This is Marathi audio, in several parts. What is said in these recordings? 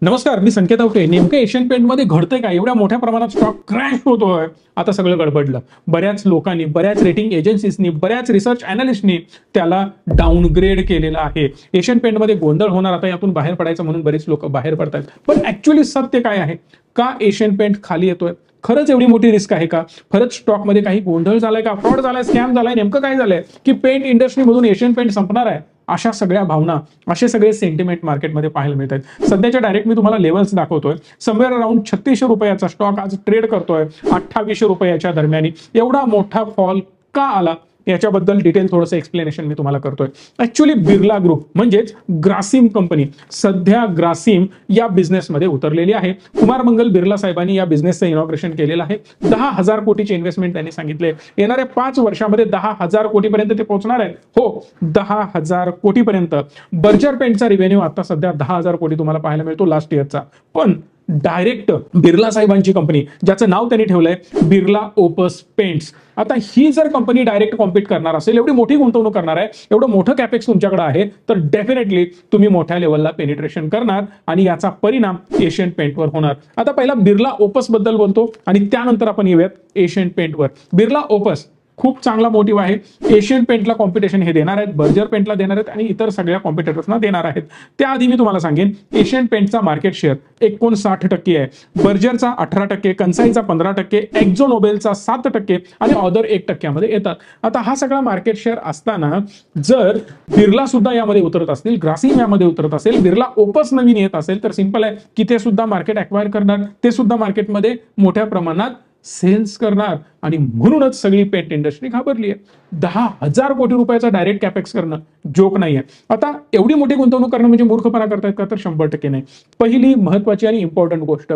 नमस्कार, मी संकेत आवटे. नेमकं एशियन पेंटमध्ये घडतंय काय? एवढ्या मोठ्या प्रमाणात स्टॉक क्रॅश होतोय. आता सगळं गडबडलं. बऱ्याच लोकांनी, बऱ्याच रेटिंग एजन्सीजनी, बऱ्याच रिसर्च अॅनालिस्टनी त्याला डाऊनग्रेड केलेलं आहे. एशियन पेंटमध्ये गोंधळ होणार, आता यातून बाहेर पडायचं म्हणून बरेच लोक बाहेर पडतात. पण ऍक्च्युअली सत्य काय आहे? का एशियन पेंट खाली येतोय? खरंच एवढी मोठी रिस्क आहे का? खरंच स्टॉकमध्ये काही गोंधळ झालाय का? फ्रॉड झालाय, स्कॅम झालाय? नेमकं काय झालंय की पेंट इंडस्ट्रीमधून एशियन पेंट संपणार आहे? अशा सगळ्या भावना, असे सगळे सेंटिमेंट मार्केटमध्ये पाहायला मिळत आहेत. सध्याच्या डायरेक्ट मी तुम्हाला लेवल्स दाखवतोय. समवेअर अराउंड 3600 रुपयाचा स्टॉक आज ट्रेड करतोय 2800 रुपयाच्या दरम्यान. एवढा मोठा फॉल का आला याच्याबद्दल डिटेल थोडंसं एक्सप्लेनेशन मी तुम्हाला करतोय. ऍक्च्युअली बिर्ला ग्रुप म्हणजेच ग्रासिम कंपनी सध्या ग्रासिम या बिझनेसमध्ये उतरलेली आहे. कुमार मंगल बिर्ला साहेबांनी या बिझनेसचं इनॉग्रेशन केलेलं आहे. 10,000 कोटीची इन्व्हेस्टमेंट त्यांनी सांगितले. येणाऱ्या 5 वर्षामध्ये 10,000 कोटीपर्यंत ते पोहोचणार आहे. हो, 10,000 कोटीपर्यंत. बर्जर पेंटचा रिव्हेन्यू आता सध्या 10,000 कोटी तुम्हाला पाहायला मिळतो लास्ट इयरचा. पण डायरेक्ट बिर्ला साहेबांची कंपनी, ज्याचं नाव त्यांनी ठेवलंय बिर्ला ओपस पेंट्स. आता ही जर कंपनी डायरेक्ट कॉम्पीट करणार असेल, एवढी मोठी गुंतवणूक करणार आहे, एवढं मोठं कॅपेक्स तुमच्याकडे आहे, तर डेफिनेटली तुम्ही मोठ्या लेवलला पेनिट्रेशन करणार आणि याचा परिणाम एशियन पेंटवर होणार. आता पहिला बिर्ला ओपस बद्दल बोलतो आणि त्यानंतर आपण येऊयात एशियन पेंटवर. बिर्ला ओपस खूप चांगला मोटिव्ह आहे. एशियन पेंटला कॉम्पिटिशन हे देणार आहेत, बर्जर पेंटला देणार आहेत आणि इतर सगळ्या कॉम्पिटिटर्सना देणार आहेत. त्याआधी मी तुम्हाला सांगेन, एशियन पेंटचा मार्केट शेअर 59% आहे, बर्जरचा 18%, कन्साईचा 15%, एक्झो नोबेलचा 7% आणि ऑदर 1% येतात. आता हा सगळा मार्केट शेअर असताना जर बिर्ला सुद्धा यामध्ये उतरत असतील, ग्रासिम यामध्ये उतरत असेल, बिर्ला ओपस नवीन येत असेल, तर सिंपल आहे की ते सुद्धा मार्केट अक्वायर करणार, ते सुद्धा मार्केटमध्ये मोठ्या प्रमाणात सेल्स करणार आणि म्हणूनच सगळी पेंट इंडस्ट्री घाबरली आहे. 10,000 कोटी रुपयाचा डायरेक्ट कॅपेक्स करणं जोक नाहीये. आता एवढी मोठी गुंतवणूक करणं म्हणजे मूर्खपणा करतायत का? तर 100% नाही. पहिली महत्वाची आणि इम्पॉर्टंट गोष्ट,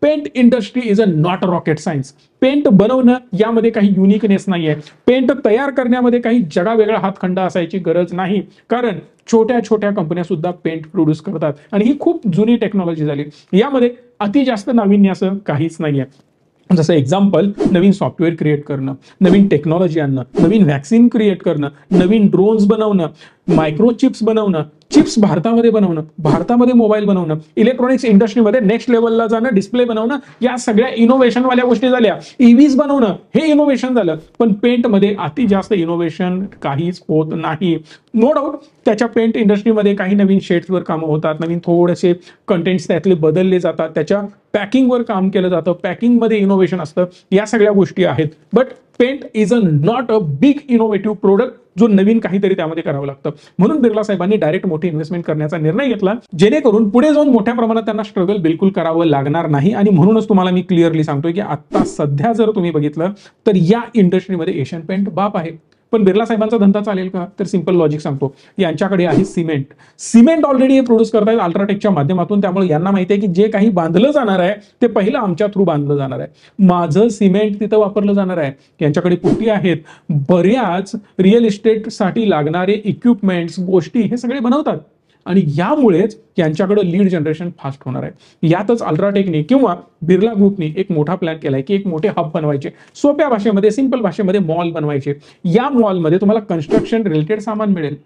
paint industry is a not rocket science. Paint बनवणं यामध्ये काही युनिकनेस नाहीये. पेंट तयार करण्यामध्ये काही जगावेगळा हातखंडा असायची गरज नाही, कारण छोट्या छोट्या कंपन्या सुद्धा पेंट प्रोड्यूस करतात आणि ही खूप जुनी टेक्नॉलॉजी झाली. यामध्ये अति जास्त नाविन्य असं काहीच नाहीये. जसं एक्झाम्पल, नवीन सॉफ्टवेअर क्रिएट करणं, नवीन टेक्नॉलॉजी आणणं, नवीन व्हॅक्सिन क्रिएट करणं, नवीन ड्रोन्स बनवणं, मायक्रोचिप्स बनवणं, चिप्स भारतामध्ये बनवणं, भारतामध्ये मोबाईल बनवणं, इलेक्ट्रॉनिक्स इंडस्ट्रीमध्ये नेक्स्ट लेवलला जाणं, डिस्प्ले बनवणं, या सगळ्या इनोव्हेशन वाल्या गोष्टी झाल्या. ईव्हीज बनवणं हे इनोव्हेशन झालं. पण पेंटमध्ये अति जास्त इनोव्हेशन काहीच होत नाही. नो डाऊट त्याच्या पेंट इंडस्ट्रीमध्ये काही नवीन शेड्सवर कामं होतात, नवीन थोडेसे कंटेंट्स त्यातले बदलले जातात, त्याच्या पॅकिंगवर काम केलं जातं, पॅकिंगमध्ये इनोव्हेशन असतं, या सगळ्या गोष्टी आहेत. But paint is not a big innovative product जो नवीन काहीतरी त्यामध्ये करावं लागतं. म्हणून बिर्ला साहेबांनी डायरेक्ट मोठी इन्व्हेस्टमेंट करण्याचा निर्णय घेतला, जेणेकरून पुढे जाऊन मोठ्या प्रमाणात त्यांना स्ट्रगल बिलकुल करावं लागणार नाही. आणि म्हणूनच तुम्हाला मी क्लिअरली सांगतोय की आता सध्या जर तुम्ही बघितलं तर या इंडस्ट्रीमध्ये एशियन पेंट बाप आहे. पण बिर्ला साहेबांचा धंदा चालेल का? तर सिंपल लॉजिक सांगतो, यांच्याकडे आहे सिमेंट. सिमेंट ऑलरेडी हे प्रोड्यूस करतायत अल्ट्राटेकच्या माध्यमातून, त्यामुळे यांना माहिती आहे की जे काही बांधलं जाणार आहे ते पहिलं आमच्या थ्रू बांधलं जाणार आहे. माझं सिमेंट तिथं वापरलं जाणार आहे. यांच्याकडे पुट्टी आहेत, बऱ्याच रिअल इस्टेटसाठी लागणारे इक्विपमेंट्स, गोष्टी हे सगळे बनवतात आणि यामुळेच यांच्याकडे लीड जनरेशन फास्ट होणार आहे. यातच अल्ट्राटेकने किंवा बिर्ला ग्रुपने एक मोठा प्लॅन केलाय की एक मोठे हब बनवायचे. सोप्या भाषेमध्ये, सिंपल भाषेमध्ये मॉल बनवायचे. या मॉलमध्ये तुम्हाला कन्स्ट्रक्शन रिलेटेड सामान मिळेल.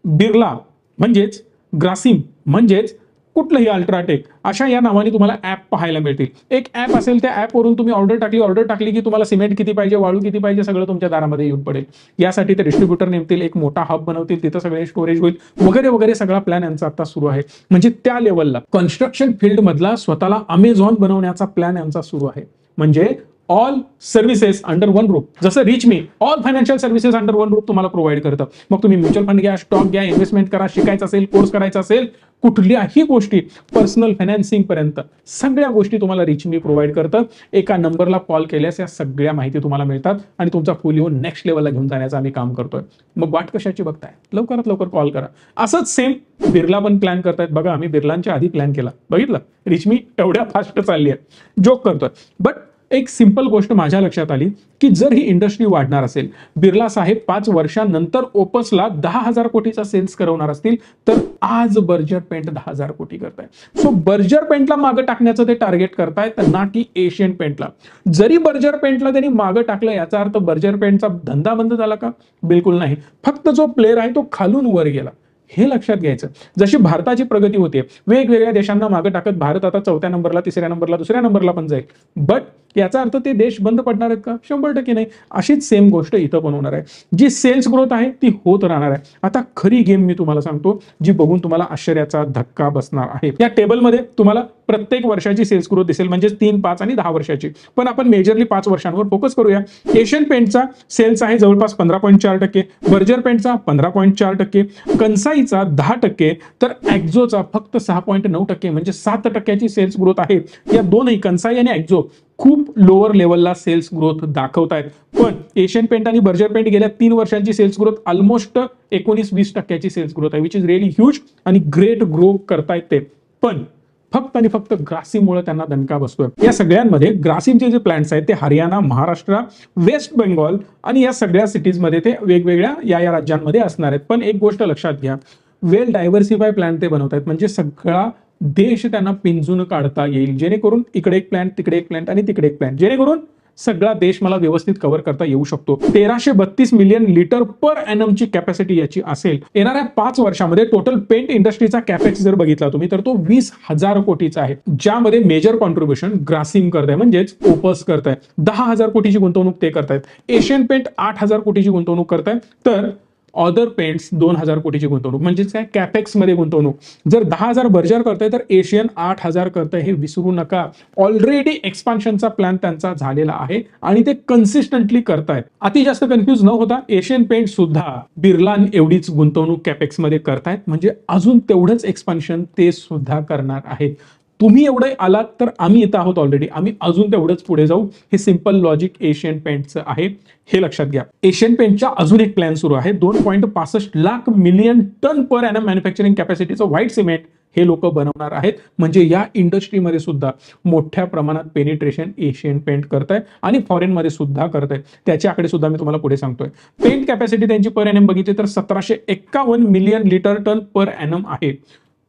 बिर्ला म्हणजेच ग्रासिम म्हणजेच कुठलंही अल्ट्राटेक अशा या नावाने तुम्हाला ऍप पाहायला मिळतील. एक ऍप असेल, त्या ऍपवरून तुम्ही ऑर्डर टाकली की तुम्हाला सिमेंट किती पाहिजे, वाळू किती पाहिजे, सगळं तुमच्या दारामध्ये येऊन पडेल. यासाठी ते डिस्ट्रीब्युटर नेमतील, एक मोठा हब बनवतील, तिथं सगळे स्टोरेज होईल वगैरे वगैरे. सगळा प्लॅन यांचा आता सुरू आहे. म्हणजे त्या लेवलला कन्स्ट्रक्शन फील्ड मधला स्वतःला अमेझॉन बनवण्याचा प्लॅन यांचा सुरू आहे. म्हणजे all services under one roof. जसं rich me all financial services under one roof तुम्हाला प्रोव्हाइड करतं. मग तुम्ही म्युच्युअल फंड घ्या, स्टॉक घ्या, इन्व्हेस्टमेंट करा, शिकायचं असेल, कोर्स करायचा असेल, कुठल्याही गोष्टी, पर्सनल फायनान्सिंग पर्यंत सगळ्या गोष्टी तुम्हाला रिच मी प्रोव्हाइड करतं. एका नंबरला कॉल केल्यास या सगळ्या माहिती तुम्हाला मिळतात आणि तुमचा फोलिओ नेक्स्ट लेवलला घेऊन जाण्याचा आम्ही काम करतोय. मग वाट कशाची बघताय? लवकरात लवकर कॉल करा. असंच सेम बिर्ला पण प्लॅन करतायत. बघा, आम्ही बिर्लांच्या आधी प्लॅन केला, बघितलं, रिच मी एवढ्या फास्ट चालली आहे, जोक करतोय. बट एक सिंपल गोष्ट माझ्या लक्षात आली की जर ही इंडस्ट्री वाढणार असेल, बिर्ला साहेब 5 वर्षांनंतर ओपसला 10,000 कोटीचा सेल्स करवणार असतील, तर आज बर्जर पेंट 10,000 कोटी करताय. सो बर्जर पेंटला मागं टाकण्याचं ते टार्गेट करतायत, ना की एशियन पेंटला. जरी बर्जर पेंटला त्यांनी मागं टाकलं, याचा अर्थ बर्जर पेंटचा धंदा बंद झाला का? बिलकुल नाही. फक्त जो प्लेअर आहे तो खालून वर गेला. हे लक्षात घ्यायचं. जशी भारताची प्रगती होते, वेगवेगळ्या देशांना मागे टाकत भारत आता 4थ्या नंबरला, 3ऱ्या नंबरला, 2ऱ्या नंबरला पण जाईल. बट याचा अर्थ ते देश बंद पडणार आहेत का? 100% नाही. अशीच सेम गोष्ट इथं पण होणार आहे. जी सेल्स ग्रोथ आहे ती होत राहणार आहे. आता खरी गेम मी तुम्हाला सांगतो, जी बघून तुम्हाला आश्चर्याचा धक्का बसणार आहे. या टेबलमध्ये तुम्हाला प्रत्येक वर्षाची सेल्स ग्रोथ दिसेल, म्हणजे 3, 5 आणि 10 वर्षाची. पण आपण मेजरली 5 वर्षांवर फोकस करूया. एशियन पेंटचा सेल्स आहे जवळपास 15.4%, बर्जर पेंटचा 15.4%, कंसाईचा 10%, तर ॲक्झोचा फक्त 6.9%, म्हणजे 7% सेल्स ग्रोथ आहे. या दोनही कंसाई आणि ॲक्झो खूप लोअर लेवलला सेल्स ग्रोथ दाखवतायत. पण एशियन पेंट आणि बर्जर पेंट गेल्या 3 वर्षांची sales growth almost 19-20% sales growth आहे, विच इज रिअली ह्यूज आणि ग्रेट ग्रो करतायत ते. पण फक्त आणि फक्त ग्रासिममुळे त्यांना दणका बसतोय. या सगळ्यांमध्ये ग्रासिमचे जे प्लांट्स आहेत ते हरियाणा, महाराष्ट्र, वेस्ट बेंगॉल आणि या सगळ्या सिटीजमध्ये ते वेगवेगळ्या या राज्यांमध्ये असणार आहेत. पण एक गोष्ट लक्षात घ्या, वेल डायव्हर्सिफाय प्लांट ते बनवत आहेत, म्हणजे सगळा देश त्यांना पिंजून काढता येईल, जेणेकरून इकडे एक प्लांट, तिकडे एक प्लांट आणि तिकडे एक प्लांट, जेणेकरून सगळा देश मला व्यवस्थित कव्हर करता येऊ शकतो. 1332 मिलियन लिटर पर एनमची कॅपॅसिटी याची असेल. येणाऱ्या 5 वर्षामध्ये टोटल पेंट इंडस्ट्रीचा कॅपेक्स जर बघितला तुम्ही तर तो 20,000 कोटीचा आहे, ज्यामध्ये मेजर कॉन्ट्रीब्युशन ग्रासिम करताय, म्हणजेच ओपस करताय. 10,000 कोटीची गुंतवणूक ते करतायत. एशियन पेंट 8,000 कोटीची गुंतवणूक करताय, तर अदर पेंट्स 2,000 कोटीची गुंतवणूक, म्हणजेच काय कॅपेक्स मध्ये गुंतवणूक. जर 10,000 बर्जर करताय तर एशियन 8,000 करताय, हे विसरू नका. ऑलरेडी एक्सपान्शनचा प्लॅन त्यांचा झालेला आहे आणि ते कन्सिस्टंटली करतायत. अति जास्त कन्फ्युज न होता एशियन पेंट सुद्धा बिर्ला एवढीच गुंतवणूक कॅपेक्स मध्ये करतायत, म्हणजे अजून तेवढंच एक्सपान्शन ते सुद्धा करणार आहेत. तुम्ही एवढे आलात तर आम्ही येत आहोत ऑलरेडी, आम्ही अजून तेवढंच पुढे जाऊ. हे सिंपल लॉजिक एशियन पेंटचं आहे, हे लक्षात घ्या. एशियन पेंटच्या अजून एक प्लॅन सुरू आहे. 2.65 लाख मिलियन टन पर एनम मॅन्युफॅक्चरिंग कॅपॅसिटीचं व्हाईट सिमेंट हे लोक बनवणार आहेत. म्हणजे या इंडस्ट्रीमध्ये सुद्धा मोठ्या प्रमाणात पेनिट्रेशन एशियन पेंट करताय आणि फॉरेन मध्ये सुद्धा करताय. त्याच्या आकडे सुद्धा मी तुम्हाला पुढे सांगतोय. पेंट कॅपॅसिटी त्यांची पर एनम बघितली तर 1751 मिलियन लिटर टन पर एनम आहे.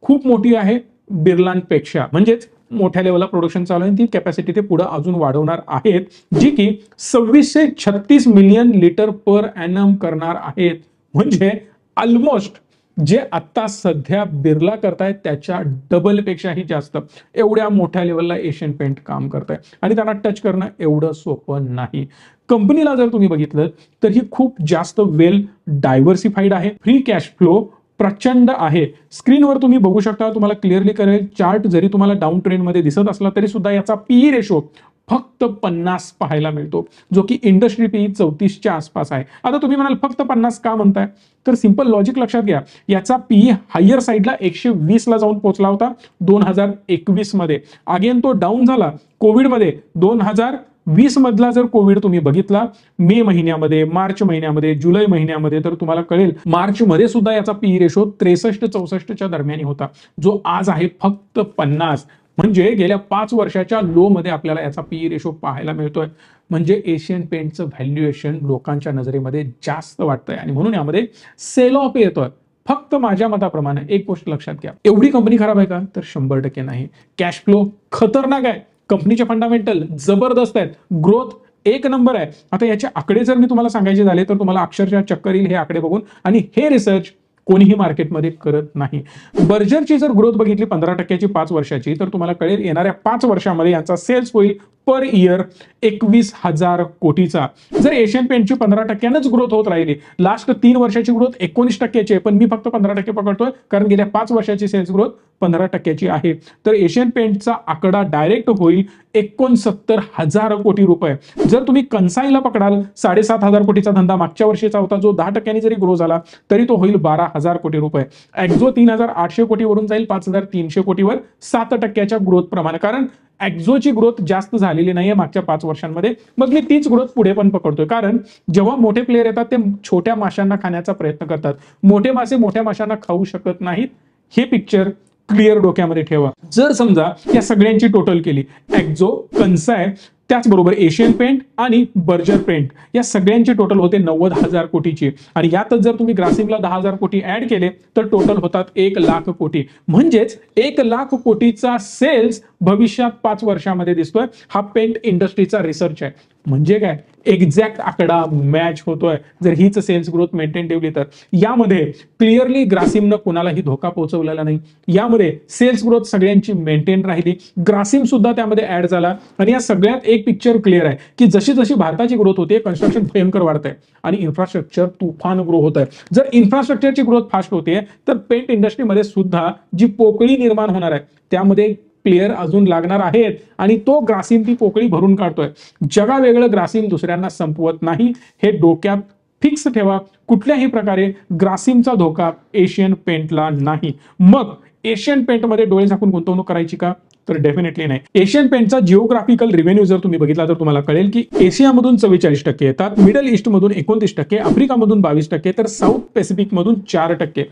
खूप मोठी आहे बिर्लांपेक्षा, म्हणजेच मोठ्या लेवलला प्रोडक्शन चालू आहे. ती कॅपॅसिटी ते पुढे अजून वाढवणार आहेत, जी की 2636 मिलियन लिटर पर एनम करणार आहेत. म्हणजे ऑलमोस्ट जे आता सध्या बिर्ला करतायत त्याच्या डबल पेक्षाही जास्त एवढ्या मोठ्या लेवलला एशियन पेंट काम करताय आणि त्यांना टच करणं एवढं सोपं नाही. कंपनीला जर तुम्ही बघितलं तर ही खूप जास्त वेल डायव्हर्सिफाईड आहे. फ्री कॅश फ्लो प्रचंड आहे. स्क्रीनवर तुम्ही बघू शकता, तुम्हाला क्लिअरली कळेल. चार्ट जरी तुम्हाला डाऊन ट्रेंड मध्ये दिसत असला तरी सुद्धा याचा पीई रेशो फक्त 50 पाहायला मिळतो, जो की इंडस्ट्री पीई 34च्या आसपास आहे. आता तुम्ही म्हणाल फक्त 50 का म्हणताय, तर सिंपल लॉजिक लक्षात घ्या. याचा पीई हायर साईडला 120 ला जाऊन पोहोचला होता 2021 मध्ये. अगेन तो डाऊन झाला कोविडमध्ये. 2020 मधला जर कोविड तुम्ही बघितला मे महिन्यामध्ये, मार्च महिन्यामध्ये, जुलै महिन्यामध्ये, तर तुम्हाला कळेल मार्च मध्ये सुद्धा याचा पीई रेशो 63-64च्या दरम्यान होता, जो आज आहे फक्त 50. म्हणजे गेल्या 5 वर्षाच्या लो मध्ये आपल्याला याचा पीई रेशो पाहायला मिळतोय. म्हणजे एशियन पेंटचं व्हॅल्युएशन लोकांच्या नजरेमध्ये जास्त वाटतंय आणि म्हणून यामध्ये सेल ऑफ येतोय. फक्त माझ्या मताप्रमाणे एक गोष्ट लक्षात घ्या, एवढी कंपनी खराब आहे का, तर 100% नाही. कॅश फ्लो खतरनाक आहे, कंपनीचे फंडामेंटल जबरदस्त आहेत, ग्रोथ एक नंबर आहे. आता याचे आकडे जर मी तुम्हाला सांगायचे झाले तर तुम्हाला अक्षरशः चक्कर येईल हे आकडे बघून, आणि हे रिसर्च कोणीही मार्केटमध्ये करत नाही. बर्जरची जर ग्रोथ बघितली 15%ची 5 वर्षाची, तर तुम्हाला कळेल येणाऱ्या 5 वर्षामध्ये यांचा सेल्स होईल पर इयर 21,000 कोटीचा. जर एशियन पेंटची 15%नच ग्रोथ होत राहिली, लास्ट 3 वर्षाची ग्रोथ 19%ची आहे, पण मी फक्त 15% पकडतोय कारण गेल्या 5 वर्षाची सेल्स ग्रोथ 15%ची आहे. तर एशियन पेंटचा आकडा डायरेक्ट होईल 69,000 कोटी रुपये. जर तुम्ही कंसाईला पकडाल 7,500 कोटीचा धंदा मागच्या वर्षीचा होता, जो 10%नी जरी ग्रो झाला तरी तो होईल 12,000 कोटी रुपये. ॲक्झो 3,800 कोटीवरून जाईल 5,300 कोटीवर 7%च्या ग्रोथ प्रमाणे, कारण ॲक्झोची ग्रोथ जास्त झालेली नाहीये मागच्या 5 वर्षांमध्ये. मग मी तीच ग्रोथ पुढे पण पकडतोय, कारण जेव्हा मोठे प्लेयर येतात ते छोट्या माशांना खाण्याचा प्रयत्न करतात. मोठे मासे मोठ्या माशांना खाऊ शकत नाहीत, हे पिक्चर क्लिअर डोक्यामध्ये ठेवा. जर समजा या सगळ्यांची टोटल केली, ॲक्झो, कंसाय, त्याचबरोबर एशियन पेंट आणि बर्जर पेंट, या सगळ्यांची टोटल होते 90,000 कोटीची. आणि यातच जर तुम्ही ग्रासिमला 10,000 कोटी ऍड केले तर टोटल होतात 1,00,000 कोटी. म्हणजेच 1,00,000 कोटीचा सेल्स भविष्यात 5 वर्षामध्ये दिसतोय. हा पेंट इंडस्ट्रीचा रिसर्च आहे. म्हणजे काय, एक्झॅक्ट आकडा मॅच होतोय जर हीच सेल्स ग्रोथ मेंटेन ठेवली तर. यामध्ये क्लिअरली ग्रासिमनं कोणालाही धोका पोहोचवलेला नाही. यामध्ये सेल्स ग्रोथ सगळ्यांची मेंटेन राहिली, ग्रासिम सुद्धा त्यामध्ये ऍड झाला. आणि या सगळ्यात एक पिक्चर क्लिअर आहे की जशी जशी भारताची ग्रोथ होते कन्स्ट्रक्शन भयंकर वाढत आहे आणि इन्फ्रास्ट्रक्चर तुफान ग्रो होत आहे. जर इन्फ्रास्ट्रक्चरची ग्रोथ फास्ट होते तर पेंट इंडस्ट्रीमध्ये सुद्धा जी पोकळी निर्माण होणार आहे त्यामध्ये प्लेयर अजून लागणार आहेत आणि तो ग्रासिम ती पोकळी भरून काढतोय. जगा वेगळं ग्रासिम दुसऱ्यांना संपवत नाही, हे डोक्यात फिक्स ठेवा. कुठल्याही प्रकारे ग्रासिमचा धोका एशियन पेंटला नाही. मग एशियन पेंटमध्ये डोळे झाकून गुंतवणूक करायची का, तर डेफिनेटली नाही. एशियन पेंटचा जिओग्राफिकल रिव्हेन्यू जर तुम्ही बघितला तर तुम्हाला कळेल की एशियामधून 44% येतात, मिडल ईस्टमधून 29%, आफ्रिकामधून 22%, तर साऊथ पॅसिफिकमधून 4%.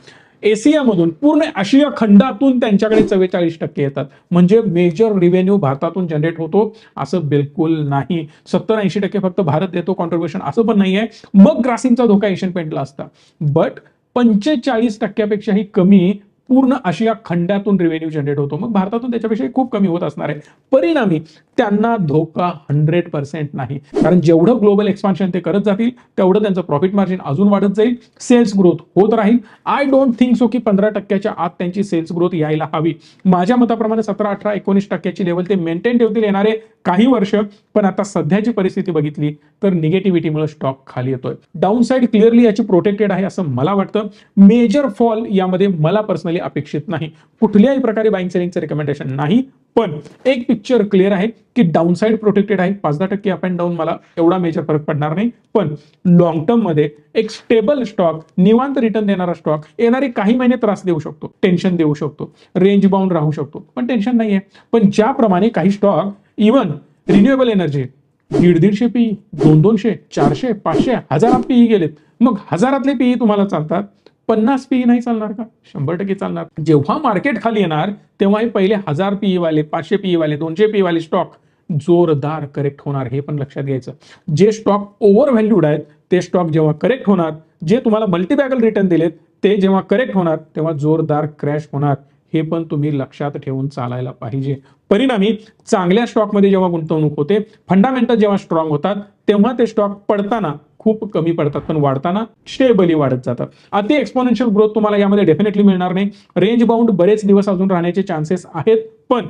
एशियामधून पूर्ण आशिया खंडातून त्यांच्याकडे 44% येतात. म्हणजे मेजर रिव्हेन्यू भारतातून जनरेट होतो असं बिलकुल नाही. 70-80% फक्त भारत देतो कॉन्ट्रीब्युशन असं पण नाहीये. मग ग्रासिमचा धोका एशियन पेंटला असता. बट 45%पेक्षाही कमी पूर्ण आशिया खंडातून रिव्हेन्यू जनरेट होतो. मग भारतातून त्याच्यापेक्षा खूप कमी होत असणार आहे. परिणामी त्यांना धोका 100% नाही, कारण जेवढं ग्लोबल एक्सपान्शन ते करत जातील तेवढं त्यांचं प्रॉफिट मार्जिन अजून वाढत जाईल, सेल्स ग्रोथ होत राहील. आय डोंट थिंक सो की 15%च्या आत त्यांची सेल्स ग्रोथ यायला हवी. माझ्या मताप्रमाणे 17, 18, 19%ची लेवल ते मेंटेन ठेवतील येणारे काही वर्ष. पण आता सध्याची परिस्थिती बघितली तर निगेटिव्हिटीमुळे स्टॉक खाली येतोय. डाऊन साइड क्लिअरली याची प्रोटेक्टेड आहे असं मला वाटतं. मेजर फॉल यामध्ये मला पर्सनली अपेक्षित नाही. कुठल्याही प्रकारे बाईंग सेलिंगचं रिकमेंडेशन नाही. पण एक पिक्चर क्लिअर आहे की डाऊन साइड प्रोटेक्टेड आहे. 5-10% अप अँड डाऊन मला एवढा मेजर फरक पडणार नाही. पण लॉंग टर्म मध्ये एक स्टेबल स्टॉक, निवांत रिटर्न देणारा स्टॉक येणारे काही महिने त्रास देऊ शकतो, टेन्शन देऊ शकतो, रेंज बाउंड राहू शकतो, पण टेन्शन नाहीये. पण ज्याप्रमाणे काही stock even renewable energy 150 PE, 200, 400, 500, 1000 PE गेलेत. मग 1000तले पीई तुम्हाला चालतात, 50 पीई नाही चालणार का? 100% चालणार. जेव्हा मार्केट खाली येणार तेव्हा हे पहिले 1000 पीई वाले, 500 पीई वाले, 200 पीई वाले स्टॉक जोरदार करेक्ट होणार, हे पण लक्षात घ्यायचं. जे स्टॉक ओव्हर व्हॅल्यूड आहेत ते स्टॉक जेव्हा करेक्ट होणार, जे तुम्हाला मल्टीबॅगल रिटर्न दिलेत ते जेव्हा करेक्ट होणार तेव्हा जोरदार क्रॅश होणार. हे पण तुम्ही लक्षात ठेवून चालायला पाहिजे. परिणामी चांगल्या स्टॉकमध्ये जेव्हा गुंतवणूक होते, फंडामेंटल जेव्हा स्ट्रॉंग होतात तेव्हा ते स्टॉक पडताना खूप कमी पडतात, पण वाढताना स्टेबली वाढत जातात. अति एक्सपोनेन्शियल ग्रोथ तुम्हाला यामध्ये डेफिनेटली मिळणार नाही. रेंज बाउंड बरेच दिवस अजून राहण्याचे चान्सेस आहेत, पण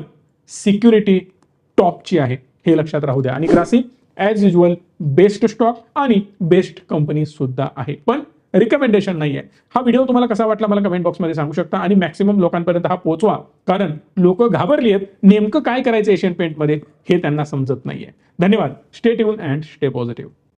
सिक्युरिटी टॉपची आहे हे लक्षात राहू द्या. आणि Grasim as usual best stock आणि बेस्ट कंपनी सुद्धा आहे, पण रिकमेंडेशन नाहीये. हा व्हिडिओ तुम्हाला कसा वाटला मला कमेंट बॉक्समध्ये सांगू शकता आणि मॅक्सिमम लोकांपर्यंत हा पोहोचवा, कारण लोक घाबरली आहेत. नेमकं काय करायचं एशियन पेंटमध्ये हे त्यांना समजत नाहीये. धन्यवाद. Stay tune and stay positive.